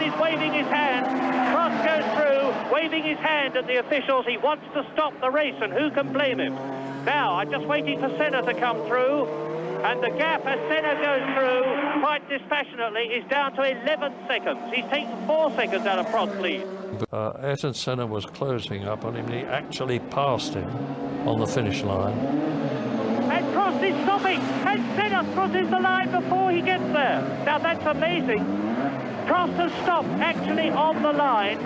is waving his hand. Prost goes through, waving his hand at the officials. He wants to stop the race, and who can blame him? Now, I'm just waiting for Senna to come through, and the gap as Senna goes through, quite dispassionately, is down to 11 seconds. He's taken 4 seconds out of Prost's lead. Ayrton Senna was closing up on him, and he actually passed him on the finish line. And Prost is stopping, and Senna crosses the line before he gets there. Now that's amazing. Prost has stopped actually on the line.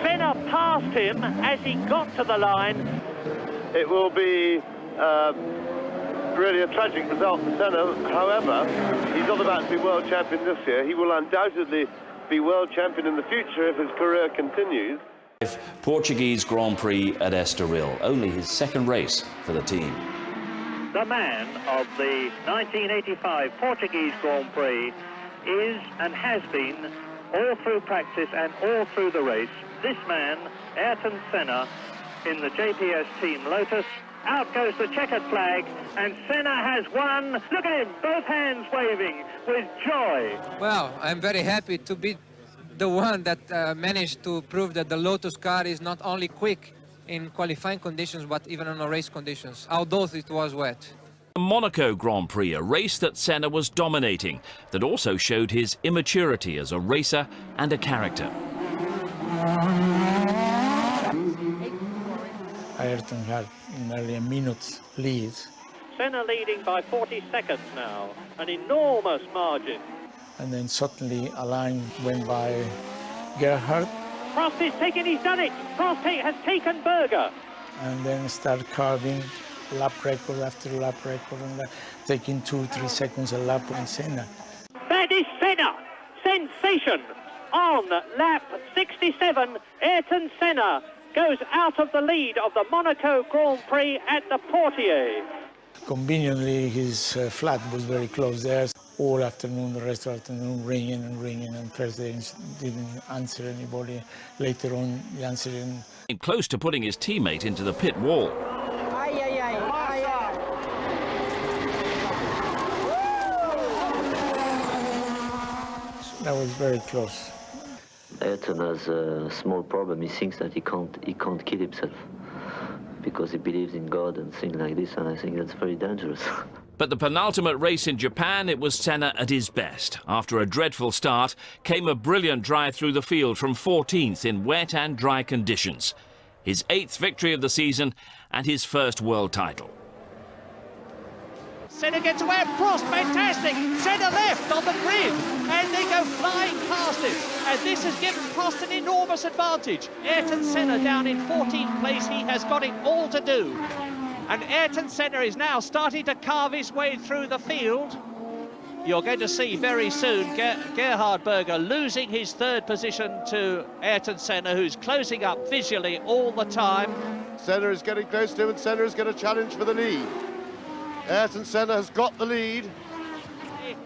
Senna passed him as he got to the line. It will be really a tragic result for Senna. However, he's not about to be world champion this year. He will undoubtedly be world champion in the future if his career continues. Portuguese Grand Prix at Estoril, only his second race for the team. The man of the 1985 Portuguese Grand Prix is and has been all through practice and all through the race. This man, Ayrton Senna, in the JPS Team Lotus. Out goes the checkered flag, and Senna has won. Look at him, both hands waving with joy. Well, I'm very happy to be the one that managed to prove that the Lotus car is not only quick in qualifying conditions, but even on race conditions, although it was wet. The Monaco Grand Prix, a race that Senna was dominating, that also showed his immaturity as a racer and a character. Ayrton had nearly a minute's lead. Senna leading by 40 seconds now, an enormous margin. And then suddenly a line went by Gerhard. Prost is taking, he's done it. Prost has taken Berger. And then started carving lap record after lap record, and taking 2-3 seconds a lap on Senna. That is Senna. Sensation. On lap 67, Ayrton Senna goes out of the lead of the Monaco Grand Prix at the Portier. Conveniently, his flat was very close there. All afternoon, the rest of the afternoon, ringing, and first they didn't answer anybody. Later on, he answered him. Close to putting his teammate into the pit wall. That was very close. Ayrton has a small problem. He thinks that he can't kill himself because he believes in God and things like this, and I think that's very dangerous. But the penultimate race in Japan, it was Senna at his best. After a dreadful start, came a brilliant drive through the field from 14th in wet and dry conditions. His 8th victory of the season and his first world title. Senna gets away, Prost, fantastic! Senna left on the grid, and they go flying past him. And this has given Prost an enormous advantage. Ayrton Senna down in 14th place, he has got it all to do. And Ayrton Senna is now starting to carve his way through the field. You're going to see very soon Gerhard Berger losing his 3rd position to Ayrton Senna, who's closing up visually all the time. Senna is getting close to him, and Senna is going to challenge for the lead. Ayrton Senna has got the lead.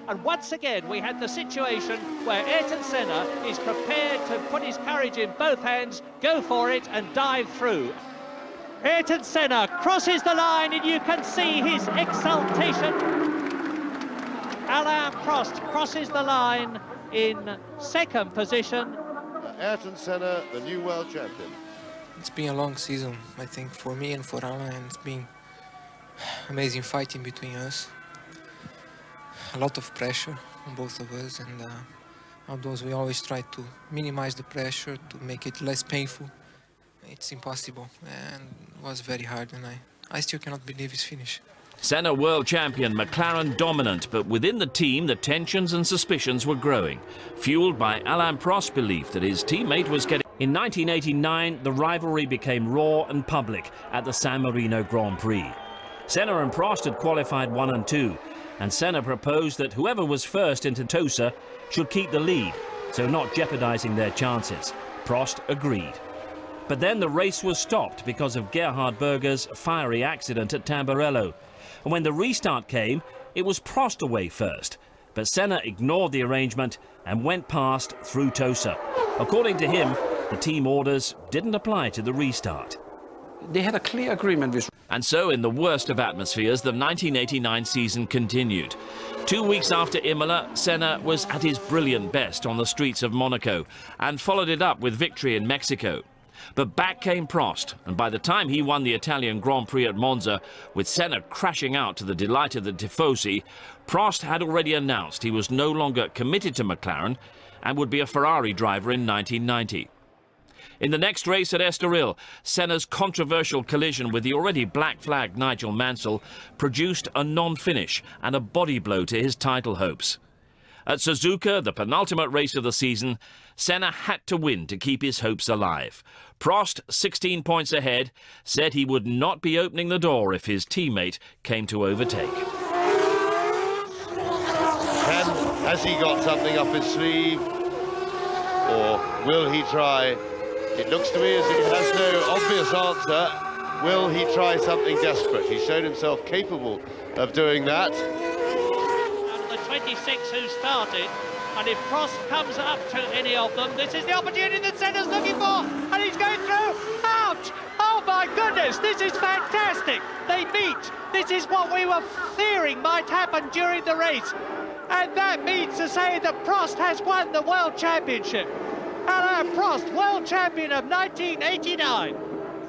And once again, we had the situation where Ayrton Senna is prepared to put his courage in both hands, go for it and dive through. Ayrton Senna crosses the line, and you can see his exultation. Alain Prost crosses the line in 2nd position. Ayrton Senna, the new world champion. It's been a long season, I think, for me and for Alain, and it's been amazing fighting between us. A lot of pressure on both of us, and although we always try to minimize the pressure to make it less painful, it's impossible, and it was very hard, and I still cannot believe his finish. Senna world champion, McLaren dominant, but within the team the tensions and suspicions were growing, fueled by Alain Prost's belief that his teammate was getting... In 1989, the rivalry became raw and public at the San Marino Grand Prix. Senna and Prost had qualified 1 and 2, and Senna proposed that whoever was first into Tosa should keep the lead, so not jeopardizing their chances. Prost agreed. But then the race was stopped because of Gerhard Berger's fiery accident at Tamburello. And when the restart came, it was Prost away first. But Senna ignored the arrangement and went past through Tosa. According to him, the team orders didn't apply to the restart. They had a clear agreement with. And so, in the worst of atmospheres, the 1989 season continued. 2 weeks after Imola, Senna was at his brilliant best on the streets of Monaco and followed it up with victory in Mexico. But back came Prost, and by the time he won the Italian Grand Prix at Monza, with Senna crashing out to the delight of the tifosi, Prost had already announced he was no longer committed to McLaren and would be a Ferrari driver in 1990. In the next race at Estoril, Senna's controversial collision with the already black-flagged Nigel Mansell produced a non-finish and a body blow to his title hopes. At Suzuka, the penultimate race of the season, Senna had to win to keep his hopes alive. Prost, 16 points ahead, said he would not be opening the door if his teammate came to overtake. Has he got something up his sleeve, or will he try? It looks to me as if he has no obvious answer. Will he try something desperate? He showed himself capable of doing that. Out of the 26 who started, and if Prost comes up to any of them, this is the opportunity that Senna's looking for, and he's going through. Out! Oh my goodness, this is fantastic. They meet. This is what we were fearing might happen during the race. And that means to say that Prost has won the World Championship. Alain Prost, World Champion of 1989.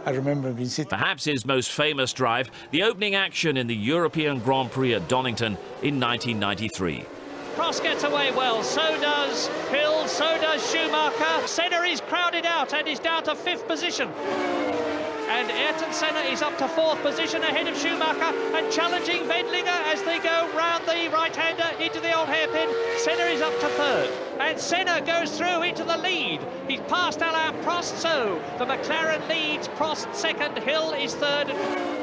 I remember being sitting. Perhaps his most famous drive, the opening action in the European Grand Prix at Donington in 1993. Prost gets away well, so does Hill, so does Schumacher. Senna is crowded out and is down to 5th position. And Ayrton Senna is up to 4th position ahead of Schumacher and challenging Wendlinger as they go round the right-hander into the old hairpin. Senna is up to 3rd. And Senna goes through into the lead. He's passed Alain Prost, so the McLaren leads. Prost 2nd, Hill is 3rd.